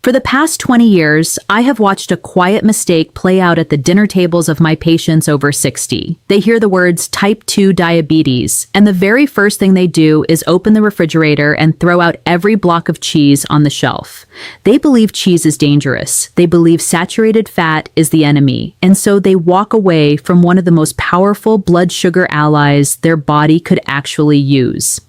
For the past 20 years, I have watched a quiet mistake play out at the dinner tables of my patients over 60. They hear the words type 2 diabetes, and the very first thing they do is open the refrigerator and throw out every block of cheese on the shelf. They believe cheese is dangerous. They believe saturated fat is the enemy, and so they walk away from one of the most powerful blood sugar allies their body could actually use.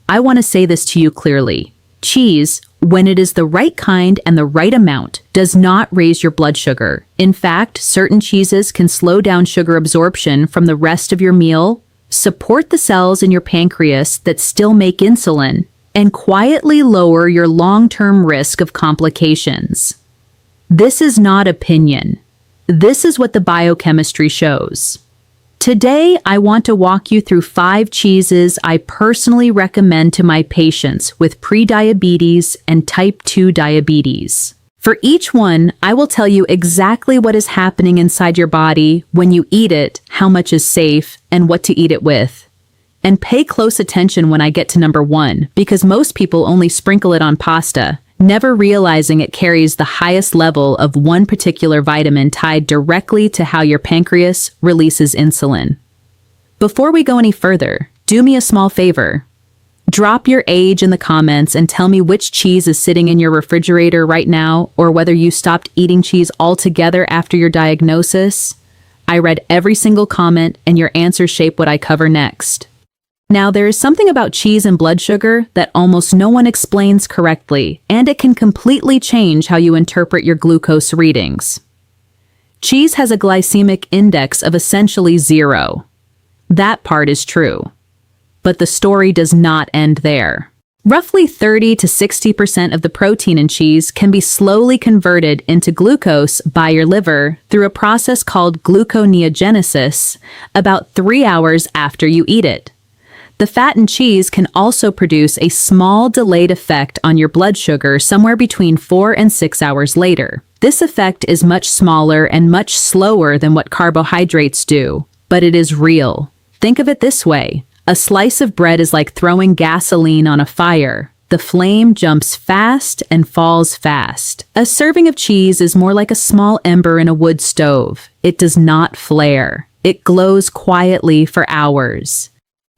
I want to say this to you clearly. Cheese, when it is the right kind and the right amount, does not raise your blood sugar. In fact, certain cheeses can slow down sugar absorption from the rest of your meal, support the cells in your pancreas that still make insulin, and quietly lower your long-term risk of complications. This is not opinion. This is what the biochemistry shows. Today, I want to walk you through 5 cheeses I personally recommend to my patients with prediabetes and type 2 diabetes. For each one, I will tell you exactly what is happening inside your body when you eat it, how much is safe, and what to eat it with. And pay close attention when I get to number 1, because most people only sprinkle it on pasta, never realizing it carries the highest level of one particular vitamin tied directly to how your pancreas releases insulin. Before we go any further, do me a small favor. Drop your age in the comments and tell me which cheese is sitting in your refrigerator right now, or whether you stopped eating cheese altogether after your diagnosis. I read every single comment, and your answers shape what I cover next. Now, there is something about cheese and blood sugar that almost no one explains correctly, and it can completely change how you interpret your glucose readings. Cheese has a glycemic index of essentially 0. That part is true. But the story does not end there. Roughly 30 to 60% of the protein in cheese can be slowly converted into glucose by your liver through a process called gluconeogenesis about 3 hours after you eat it. The fat in cheese can also produce a small delayed effect on your blood sugar somewhere between 4 and 6 hours later. This effect is much smaller and much slower than what carbohydrates do, but it is real. Think of it this way. A slice of bread is like throwing gasoline on a fire. The flame jumps fast and falls fast. A serving of cheese is more like a small ember in a wood stove. It does not flare. It glows quietly for hours.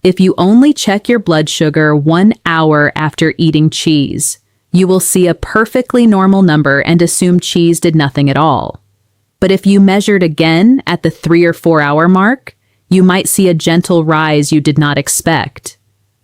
If you only check your blood sugar 1 hour after eating cheese, you will see a perfectly normal number and assume cheese did nothing at all. But if you measured again at the 3 or 4 hour mark, you might see a gentle rise you did not expect.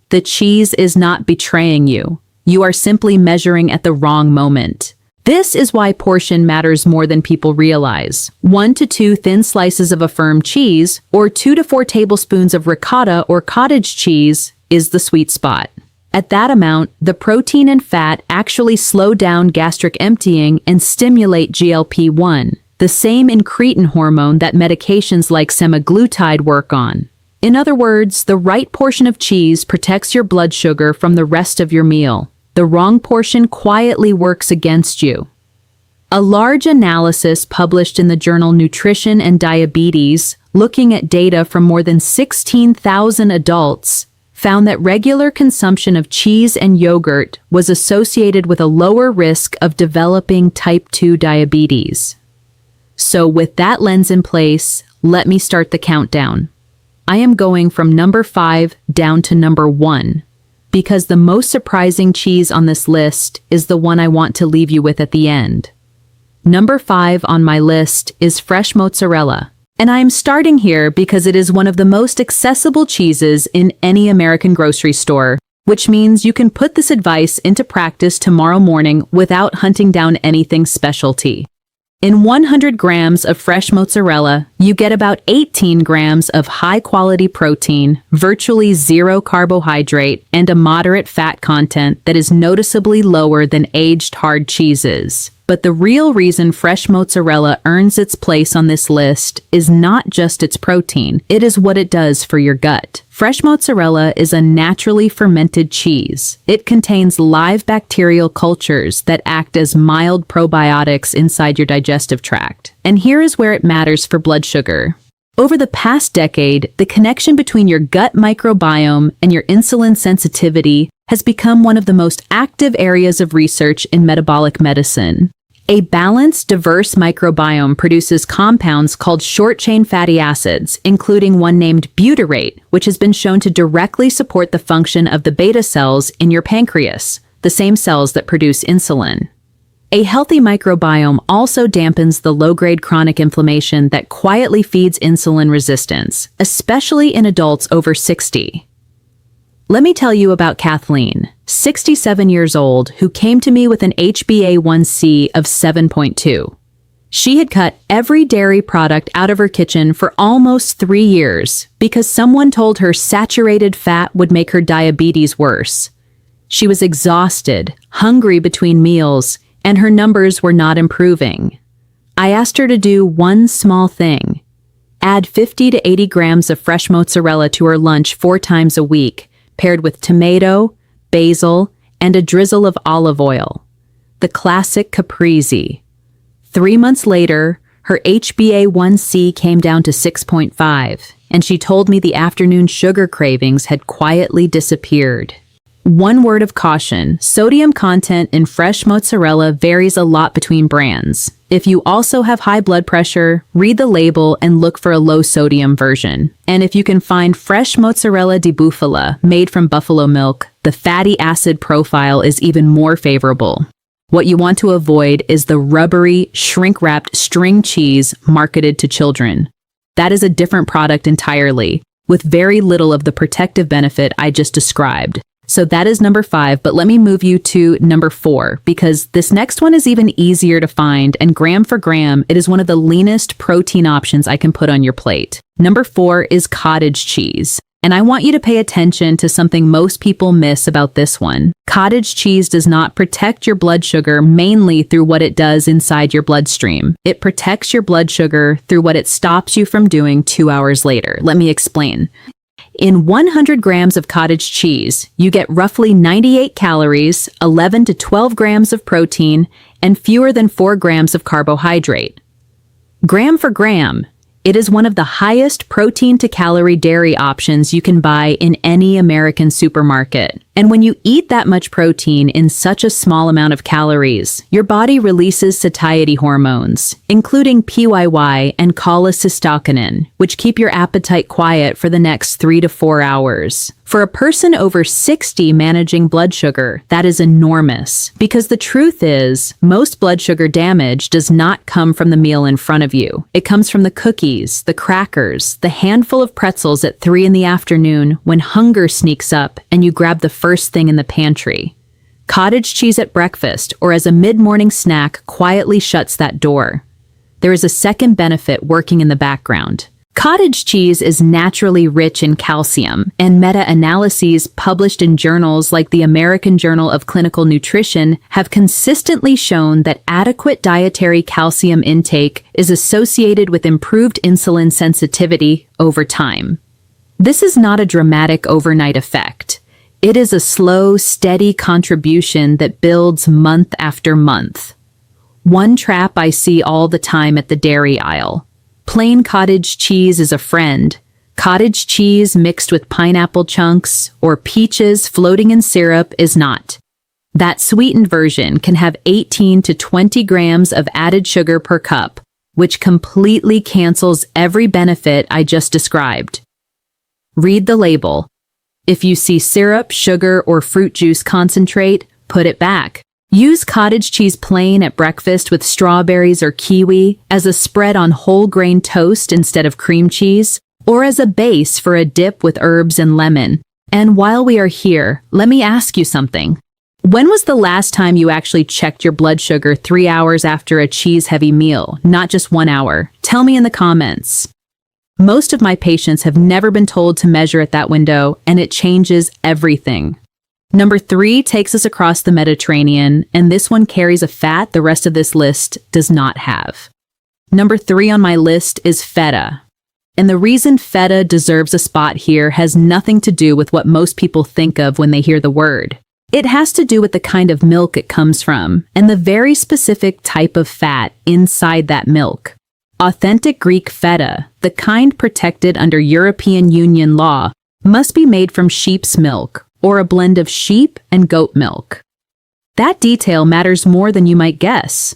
The cheese is not betraying you. You are simply measuring at the wrong moment. This is why portion matters more than people realize. 1 to 2 thin slices of a firm cheese, or 2 to 4 tablespoons of ricotta or cottage cheese, is the sweet spot. At that amount, the protein and fat actually slow down gastric emptying and stimulate GLP-1, the same incretin hormone that medications like semaglutide work on. In other words, the right portion of cheese protects your blood sugar from the rest of your meal. The wrong portion quietly works against you. A large analysis published in the journal Nutrition and Diabetes, looking at data from more than 16,000 adults, found that regular consumption of cheese and yogurt was associated with a lower risk of developing type 2 diabetes. So with that lens in place, let me start the countdown. I am going from number 5 down to number 1. Because the most surprising cheese on this list is the one I want to leave you with at the end. Number 5 on my list is fresh mozzarella. And I am starting here because it is one of the most accessible cheeses in any American grocery store, which means you can put this advice into practice tomorrow morning without hunting down anything specialty. In 100 grams of fresh mozzarella, you get about 18 grams of high-quality protein, virtually 0 carbohydrate, and a moderate fat content that is noticeably lower than aged hard cheeses. But the real reason fresh mozzarella earns its place on this list is not just its protein, it is what it does for your gut. Fresh mozzarella is a naturally fermented cheese. It contains live bacterial cultures that act as mild probiotics inside your digestive tract. And here is where it matters for blood sugar. Over the past decade, the connection between your gut microbiome and your insulin sensitivity has become one of the most active areas of research in metabolic medicine. A balanced, diverse microbiome produces compounds called short-chain fatty acids, including one named butyrate, which has been shown to directly support the function of the beta cells in your pancreas, the same cells that produce insulin. A healthy microbiome also dampens the low-grade chronic inflammation that quietly feeds insulin resistance, especially in adults over 60. Let me tell you about Kathleen, 67 years old, who came to me with an HbA1c of 7.2. She had cut every dairy product out of her kitchen for almost 3 years because someone told her saturated fat would make her diabetes worse. She was exhausted, hungry between meals, and her numbers were not improving. I asked her to do one small thing: add 50 to 80 grams of fresh mozzarella to her lunch 4 times a week, paired with tomato, basil, and a drizzle of olive oil. The classic caprese. 3 months later, her HbA1c came down to 6.5, and she told me the afternoon sugar cravings had quietly disappeared. One word of caution: sodium content in fresh mozzarella varies a lot between brands. If you also have high blood pressure, read the label and look for a low-sodium version. And if you can find fresh mozzarella di bufala made from buffalo milk, the fatty acid profile is even more favorable. What you want to avoid is the rubbery, shrink-wrapped string cheese marketed to children. That is a different product entirely, with very little of the protective benefit I just described. So that is number 5, but let me move you to number 4, because this next one is even easier to find, and gram for gram, it is one of the leanest protein options I can put on your plate. Number 4 is cottage cheese. And I want you to pay attention to something most people miss about this one. Cottage cheese does not protect your blood sugar mainly through what it does inside your bloodstream. It protects your blood sugar through what it stops you from doing 2 hours later. Let me explain. In 100 grams of cottage cheese, you get roughly 98 calories, 11 to 12 grams of protein, and fewer than 4 grams of carbohydrate. Gram for gram, it is one of the highest protein-to-calorie dairy options you can buy in any American supermarket. And when you eat that much protein in such a small amount of calories, your body releases satiety hormones, including PYY and cholecystokinin, which keep your appetite quiet for the next 3 to 4 hours. For a person over 60 managing blood sugar, that is enormous. Because the truth is, most blood sugar damage does not come from the meal in front of you. It comes from the cookies, the crackers, the handful of pretzels at 3 in the afternoon when hunger sneaks up and you grab the first thing in the pantry. Cottage cheese at breakfast or as a mid-morning snack quietly shuts that door. There is a second benefit working in the background. Cottage cheese is naturally rich in calcium, and meta-analyses published in journals like the American Journal of Clinical Nutrition have consistently shown that adequate dietary calcium intake is associated with improved insulin sensitivity over time. This is not a dramatic overnight effect. It is a slow, steady contribution that builds month after month. One trap I see all the time at the dairy aisle. Plain cottage cheese is a friend. Cottage cheese mixed with pineapple chunks or peaches floating in syrup is not. That sweetened version can have 18 to 20 grams of added sugar per cup, which completely cancels every benefit I just described. Read the label. If you see syrup, sugar, or fruit juice concentrate, put it back. Use cottage cheese plain at breakfast with strawberries or kiwi, as a spread on whole grain toast instead of cream cheese, or as a base for a dip with herbs and lemon. And while we are here, let me ask you something. When was the last time you actually checked your blood sugar 3 hours after a cheese-heavy meal, not just 1 hour? Tell me in the comments. Most of my patients have never been told to measure at that window, and it changes everything. Number 3 takes us across the Mediterranean, and this one carries a fat the rest of this list does not have. Number 3 on my list is Feta. And the reason Feta deserves a spot here has nothing to do with what most people think of when they hear the word. It has to do with the kind of milk it comes from, and the very specific type of fat inside that milk. Authentic Greek Feta, the kind protected under European Union law, must be made from sheep's milk, or a blend of sheep and goat milk. That detail matters more than you might guess.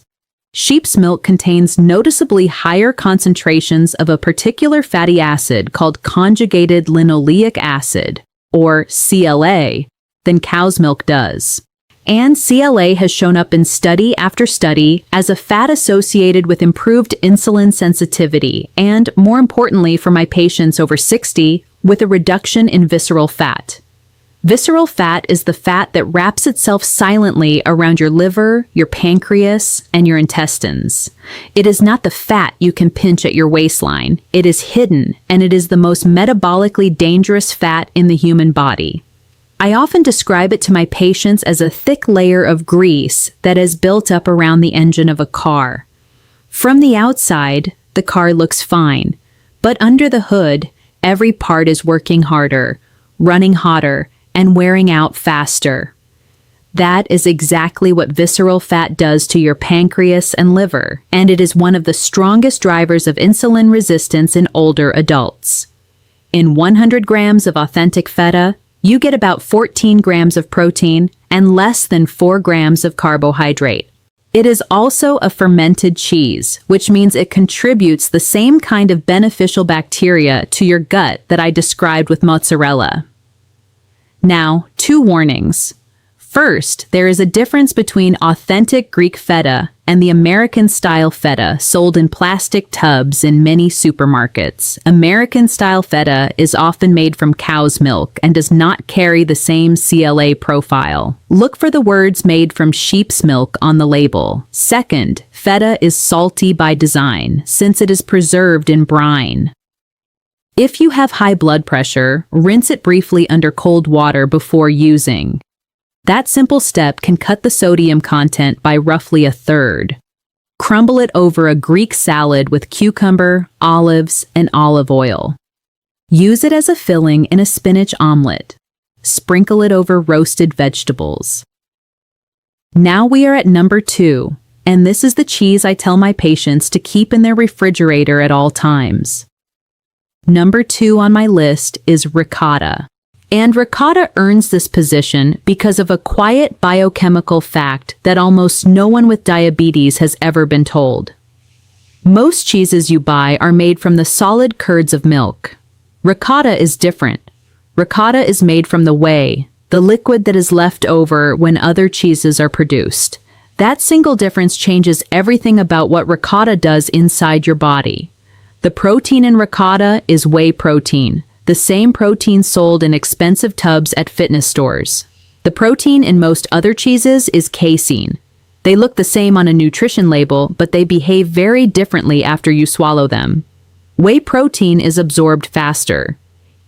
Sheep's milk contains noticeably higher concentrations of a particular fatty acid called conjugated linoleic acid, or CLA, than cow's milk does. And CLA has shown up in study after study as a fat associated with improved insulin sensitivity and, more importantly for my patients over 60, with a reduction in visceral fat. Visceral fat is the fat that wraps itself silently around your liver, your pancreas, and your intestines. It is not the fat you can pinch at your waistline. It is hidden, and it is the most metabolically dangerous fat in the human body. I often describe it to my patients as a thick layer of grease that is built up around the engine of a car. From the outside, the car looks fine, but under the hood, every part is working harder, running hotter, and wearing out faster. That is exactly what visceral fat does to your pancreas and liver, and it is one of the strongest drivers of insulin resistance in older adults. In 100 grams of authentic feta, you get about 14 grams of protein and less than 4 grams of carbohydrate. It is also a fermented cheese, which means it contributes the same kind of beneficial bacteria to your gut that I described with mozzarella. Now, 2 warnings. First, there is a difference between authentic Greek feta and the American-style feta sold in plastic tubs in many supermarkets. American-style feta is often made from cow's milk and does not carry the same CLA profile. Look for the words "made from sheep's milk" on the label. Second, feta is salty by design, since it is preserved in brine. If you have high blood pressure, rinse it briefly under cold water before using. That simple step can cut the sodium content by roughly 1/3. Crumble it over a Greek salad with cucumber, olives, and olive oil. Use it as a filling in a spinach omelet. Sprinkle it over roasted vegetables. Now we are at number 2, and this is the cheese I tell my patients to keep in their refrigerator at all times. Number 2 on my list is ricotta. And ricotta earns this position because of a quiet biochemical fact that almost no one with diabetes has ever been told. Most cheeses you buy are made from the solid curds of milk. Ricotta is different. Ricotta is made from the whey, the liquid that is left over when other cheeses are produced. That single difference changes everything about what ricotta does inside your body. The protein in ricotta is whey protein, the same protein sold in expensive tubs at fitness stores. The protein in most other cheeses is casein. They look the same on a nutrition label, but they behave very differently after you swallow them. Whey protein is absorbed faster.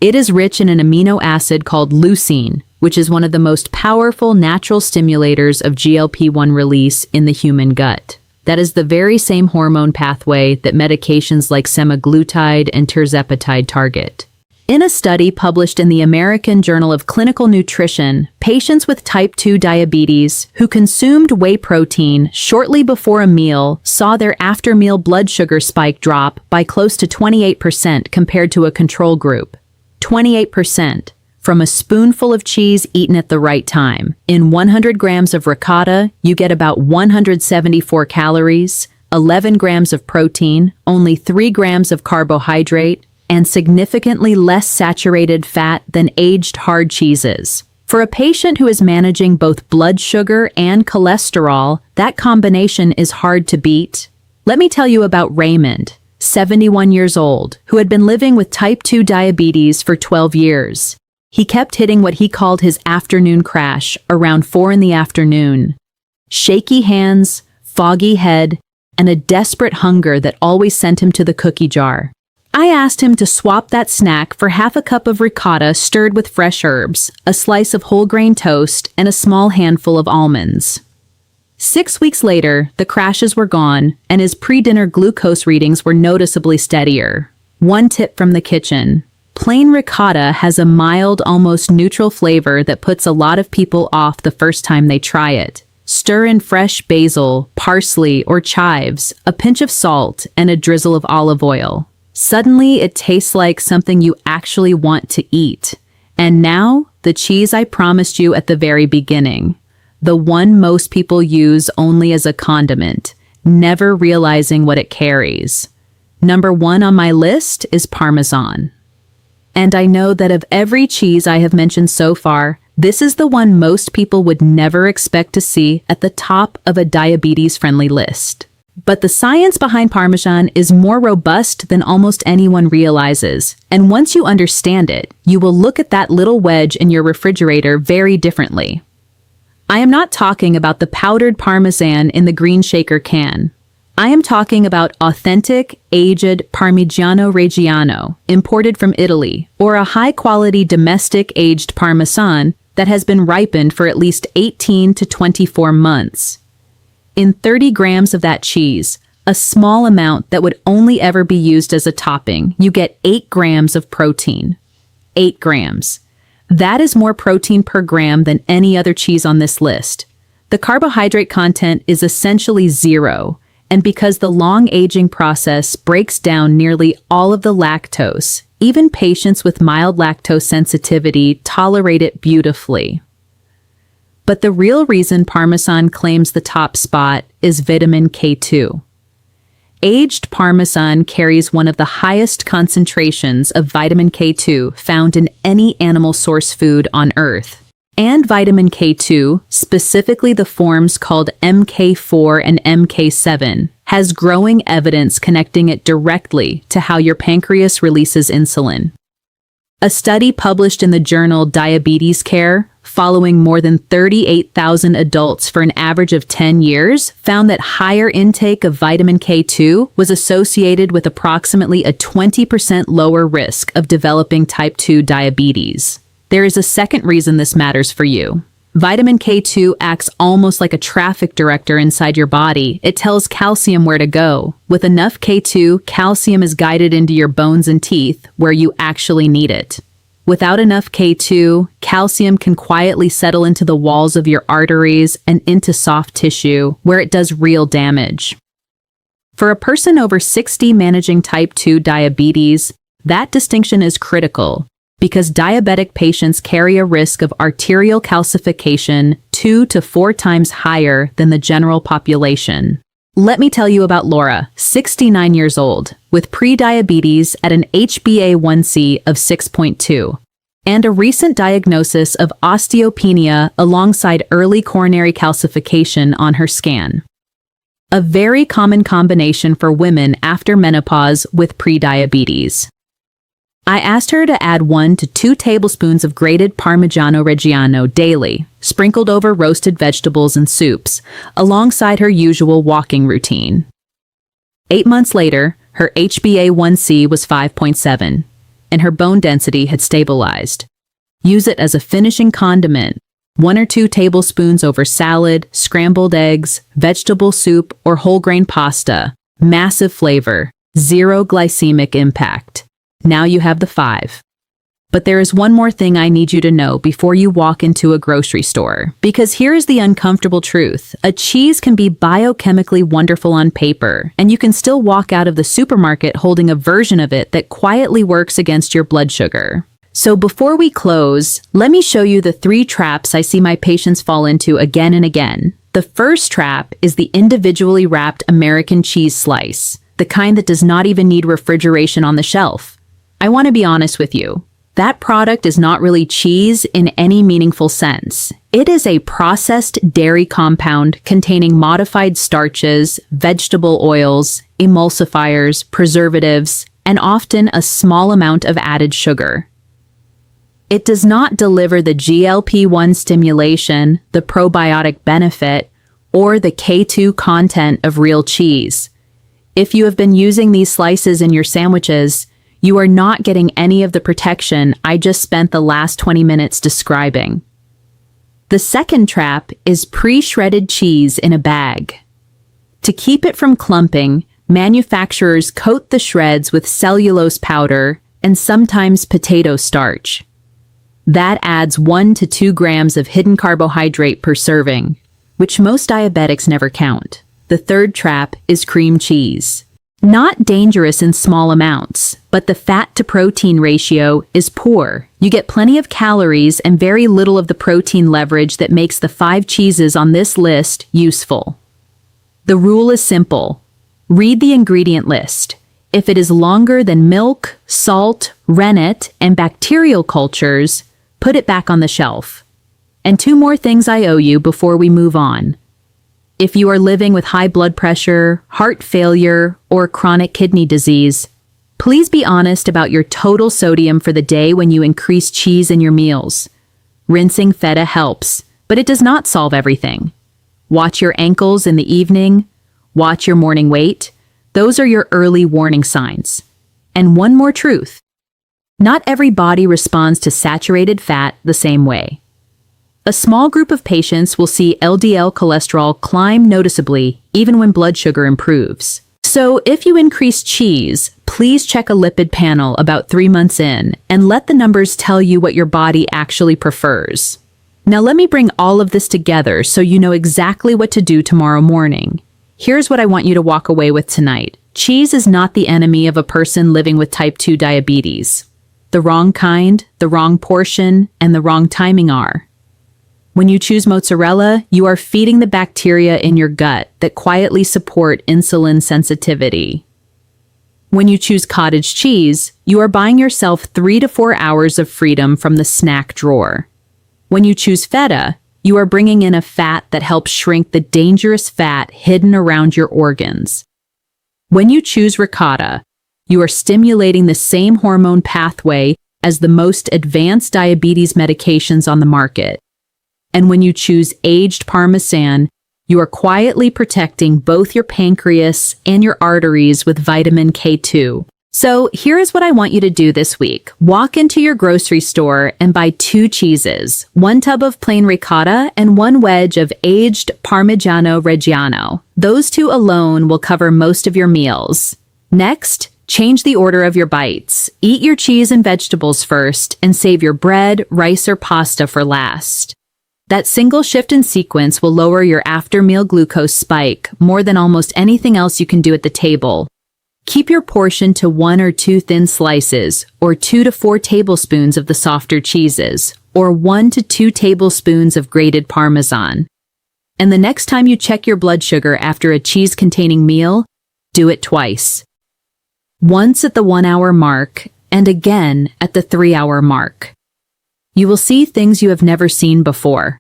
It is rich in an amino acid called leucine, which is one of the most powerful natural stimulators of GLP-1 release in the human gut. That is the very same hormone pathway that medications like semaglutide and tirzepatide target. In a study published in the American Journal of Clinical Nutrition, patients with type 2 diabetes who consumed whey protein shortly before a meal saw their after-meal blood sugar spike drop by close to 28% compared to a control group. 28%. From a spoonful of cheese eaten at the right time. In 100 grams of ricotta, you get about 174 calories, 11 grams of protein, only 3 grams of carbohydrate, and significantly less saturated fat than aged hard cheeses. For a patient who is managing both blood sugar and cholesterol, that combination is hard to beat. Let me tell you about Raymond, 71 years old, who had been living with type 2 diabetes for 12 years. He kept hitting what he called his afternoon crash around 4 in the afternoon. Shaky hands, foggy head, and a desperate hunger that always sent him to the cookie jar. I asked him to swap that snack for half a cup of ricotta stirred with fresh herbs, a slice of whole grain toast, and a small handful of almonds. 6 weeks later, the crashes were gone, and his pre-dinner glucose readings were noticeably steadier. One tip from the kitchen. Plain ricotta has a mild, almost neutral flavor that puts a lot of people off the first time they try it. Stir in fresh basil, parsley, or chives, a pinch of salt, and a drizzle of olive oil. Suddenly, it tastes like something you actually want to eat. And now, the cheese I promised you at the very beginning. The one most people use only as a condiment. never realizing what it carries. Number 1 on my list is Parmesan. And I know that of every cheese I have mentioned so far, this is the one most people would never expect to see at the top of a diabetes-friendly list. But the science behind Parmesan is more robust than almost anyone realizes. And once you understand it, you will look at that little wedge in your refrigerator very differently. I am not talking about the powdered Parmesan in the green shaker can. I am talking about authentic, aged Parmigiano Reggiano, imported from Italy, or a high-quality domestic aged Parmesan that has been ripened for at least 18 to 24 months. In 30 grams of that cheese, a small amount that would only ever be used as a topping, you get 8 grams of protein. 8 grams. That is more protein per gram than any other cheese on this list. The carbohydrate content is essentially 0, and because the long aging process breaks down nearly all of the lactose, even patients with mild lactose sensitivity tolerate it beautifully. But the real reason Parmesan claims the top spot is vitamin K2. Aged Parmesan carries one of the highest concentrations of vitamin K2 found in any animal source food on Earth. And vitamin K2, specifically the forms called MK4 and MK7, has growing evidence connecting it directly to how your pancreas releases insulin. A study published in the journal Diabetes Care, following more than 38,000 adults for an average of 10 years, found that higher intake of vitamin K2 was associated with approximately a 20% lower risk of developing type 2 diabetes. There is a second reason this matters for you. Vitamin K2 acts almost like a traffic director inside your body. It tells calcium where to go. With enough K2, calcium is guided into your bones and teeth, where you actually need it. Without enough K2, calcium can quietly settle into the walls of your arteries and into soft tissue, where it does real damage. For a person over 60 managing type 2 diabetes, that distinction is critical, because diabetic patients carry a risk of arterial calcification 2 to 4 times higher than the general population. Let me tell you about Laura, 69 years old, with prediabetes at an HbA1c of 6.2, and a recent diagnosis of osteopenia alongside early coronary calcification on her scan. A very common combination for women after menopause with prediabetes. I asked her to add 1 to 2 tablespoons of grated Parmigiano Reggiano daily, sprinkled over roasted vegetables and soups, alongside her usual walking routine. 8 months later, her HbA1c was 5.7, and her bone density had stabilized. Use it as a finishing condiment, 1 or 2 tablespoons over salad, scrambled eggs, vegetable soup, or whole grain pasta. Massive flavor, 0 glycemic impact. Now you have the 5. But there is one more thing I need you to know before you walk into a grocery store. Because here is the uncomfortable truth. A cheese can be biochemically wonderful on paper, and you can still walk out of the supermarket holding a version of it that quietly works against your blood sugar. So before we close, let me show you the 3 traps I see my patients fall into again and again. The first trap is the individually wrapped American cheese slice, the kind that does not even need refrigeration on the shelf. I want to be honest with you. That product is not really cheese in any meaningful sense. It is a processed dairy compound containing modified starches, vegetable oils, emulsifiers, preservatives, and often a small amount of added sugar. It does not deliver the GLP-1 stimulation, the probiotic benefit, or the K2 content of real cheese. If you have been using these slices in your sandwiches, you are not getting any of the protection I just spent the last 20 minutes describing. The second trap is pre-shredded cheese in a bag. To keep it from clumping, manufacturers coat the shreds with cellulose powder and sometimes potato starch. That adds 1 to 2 grams of hidden carbohydrate per serving, which most diabetics never count. The third trap is cream cheese. Not dangerous in small amounts, but the fat-to-protein ratio is poor. You get plenty of calories and very little of the protein leverage that makes the 5 cheeses on this list useful. The rule is simple. Read the ingredient list. If it is longer than milk, salt, rennet, and bacterial cultures, put it back on the shelf. And 2 more things I owe you before we move on. If you are living with high blood pressure, heart failure, or chronic kidney disease, please be honest about your total sodium for the day when you increase cheese in your meals. Rinsing Feta helps, but it does not solve everything. Watch your ankles in the evening. Watch your morning weight. Those are your early warning signs. And one more truth. Not every body responds to saturated fat the same way. A small group of patients will see LDL cholesterol climb noticeably even when blood sugar improves. So if you increase cheese, please check a lipid panel about 3 months in and let the numbers tell you what your body actually prefers. Now let me bring all of this together so you know exactly what to do tomorrow morning. Here's what I want you to walk away with tonight. Cheese is not the enemy of a person living with type 2 diabetes. The wrong kind, the wrong portion, and the wrong timing are. When you choose mozzarella, you are feeding the bacteria in your gut that quietly support insulin sensitivity. When you choose cottage cheese, you are buying yourself 3 to 4 hours of freedom from the snack drawer. When you choose Feta, you are bringing in a fat that helps shrink the dangerous fat hidden around your organs. When you choose Ricotta, you are stimulating the same hormone pathway as the most advanced diabetes medications on the market. And when you choose aged Parmesan, you are quietly protecting both your pancreas and your arteries with vitamin K2. So here is what I want you to do this week. Walk into your grocery store and buy 2 cheeses, 1 tub of plain ricotta and 1 wedge of aged Parmigiano Reggiano. Those 2 alone will cover most of your meals. Next, change the order of your bites. Eat your cheese and vegetables first and save your bread, rice, or pasta for last. That single shift in sequence will lower your after-meal glucose spike more than almost anything else you can do at the table. Keep your portion to 1 or 2 thin slices, or 2 to 4 tablespoons of the softer cheeses, or 1 to 2 tablespoons of grated Parmesan. And the next time you check your blood sugar after a cheese-containing meal, do it twice. Once at the 1-hour mark, and again at the 3-hour mark. You will see things you have never seen before.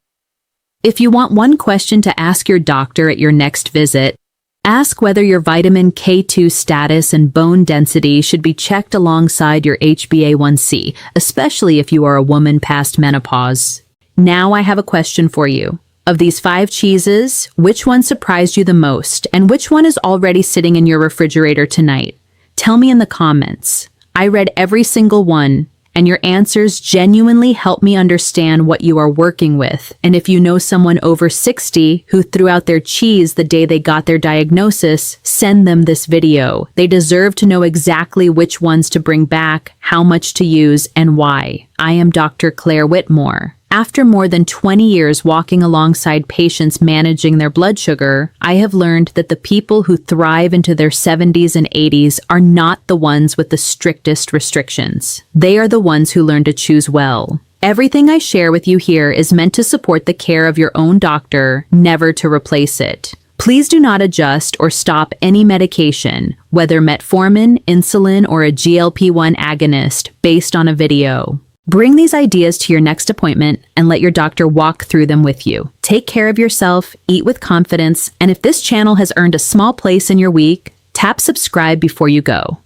If you want one question to ask your doctor at your next visit, ask whether your vitamin K2 status and bone density should be checked alongside your HbA1c, especially if you are a woman past menopause. Now I have a question for you. Of these 5 cheeses, which one surprised you the most, and which one is already sitting in your refrigerator tonight? Tell me in the comments. I read every single one, and your answers genuinely help me understand what you are working with. And if you know someone over 60 who threw out their cheese the day they got their diagnosis, send them this video. They deserve to know exactly which ones to bring back, how much to use, and why. I am Dr. Claire Whitmore. After more than 20 years walking alongside patients managing their blood sugar, I have learned that the people who thrive into their 70s and 80s are not the ones with the strictest restrictions. They are the ones who learn to choose well. Everything I share with you here is meant to support the care of your own doctor, never to replace it. Please do not adjust or stop any medication, whether metformin, insulin, or a GLP-1 agonist, based on a video. Bring these ideas to your next appointment and let your doctor walk through them with you. Take care of yourself, eat with confidence, and if this channel has earned a small place in your week, tap subscribe before you go.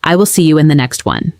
I will see you in the next one.